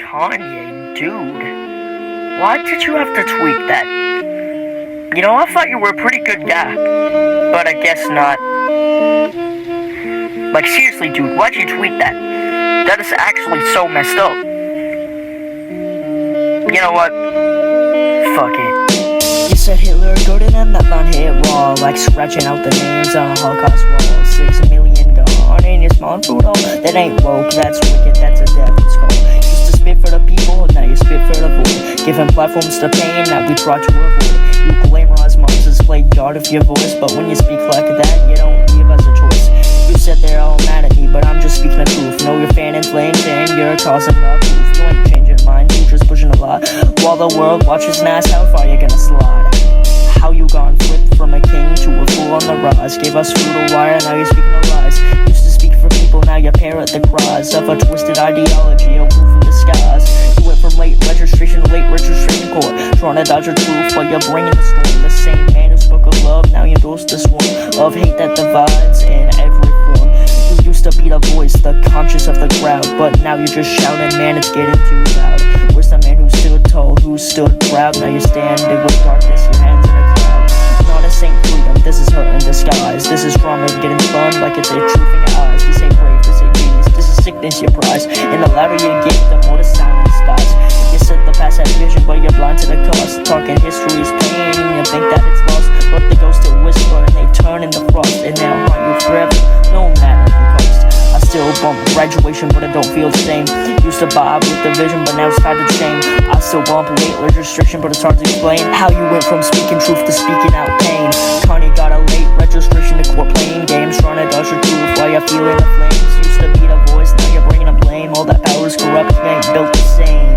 Kanye, dude, why did you have to tweet that? You know, I thought you were a pretty good guy, but I guess not. Like, seriously, dude, why'd you tweet that? That is actually so messed up. You know what? Fuck it. You said Hitler good and I'm not on hit raw, like scratching out the names on a Holocaust wall. 6 million gone in your small food hole. That ain't woke, that's wicked, that's a devil's call. Used to spit for the people, now you spit for the void. Giving platforms to pain that we brought to avoid. You glamorize Moses, play God of your voice, but when you speak like that, you don't give us a choice. You said they're all mad at me, but I'm just speaking the truth. Know you're fanning flames and you're causing love. You ain't changing mind, you just pushing a lot. While the world watches and asks how far you're gonna slide. How you gone flipped from a king to a fool on the rise. Gave us fruit or wire, now you're speaking of lies. Used to speak for people, now you parrot the cries of a twisted ideology, a wolf in disguise. You went from late registration to late registration court, trying to dodge the truth while you're bringing the storm. The same man who spoke of love, now you endorse the swarm of hate that divides in every form. You used to be the voice, the conscience of the crowd, but now you're just shouting, man, it's getting too loud. Where's the man who stood tall, who stood proud? Now you're standing with darkness, your hands in a cloud. Not a saint freedom, this is hurt in disguise. This is drama getting spun like it's a truth in your eyes. This ain't brave, this ain't genius, this is sickness you prize. And the louder you get, the more the silence dies. You said the past had vision, but you're blind to the cost. Talking history's pain, and you think that it's lost, but the ghosts still whisper and they turn into frost, and they'll haunt you forever, no matter the cost. I still bump graduation, but it don't feel the same. Used to vibe with the vision, but now it's tied to shame. I still bump late registration, but it's hard to explain how you went from speaking truth to speaking out pain. Kanye got a late registration to court playing games, trying to dodge the truth while you're feeling the flames. Used to be the voice, now you're bringing a blame. All that power's corrupt, you ain't built the same.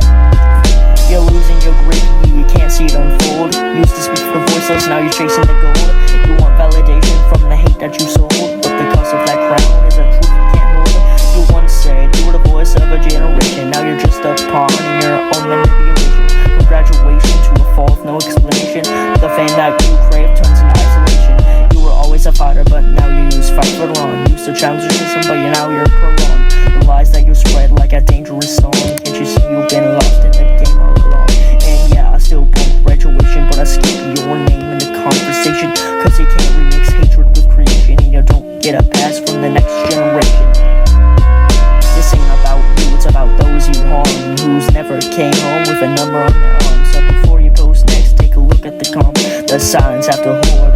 You're losing your grip, you can't see it unfold. Used to speak for voiceless, now you're chasing the gold. You want validation from the hate that you sold, but the cost of that crown is a truth you can't hold. You once said you were the voice of a generation, now you're just a pawn in your own manipulation. From graduation to a fall with no explanation, the fame that you crave turns into isolation. You were always a fighter, but now you use fight for long. Used to challenge the system, but now you're prolonged. The lies that you spread like a dangerous song. Can't you see you've been lost in the game all along? And yeah, I still bump graduation, but I skip your name in the conversation, cause you can't remix hatred with creation, and you don't get a pass from the next generation. This ain't about you, it's about those you harm, who's never came home with a number on their arm. So before you post next, take a look at the calm. The silence after horror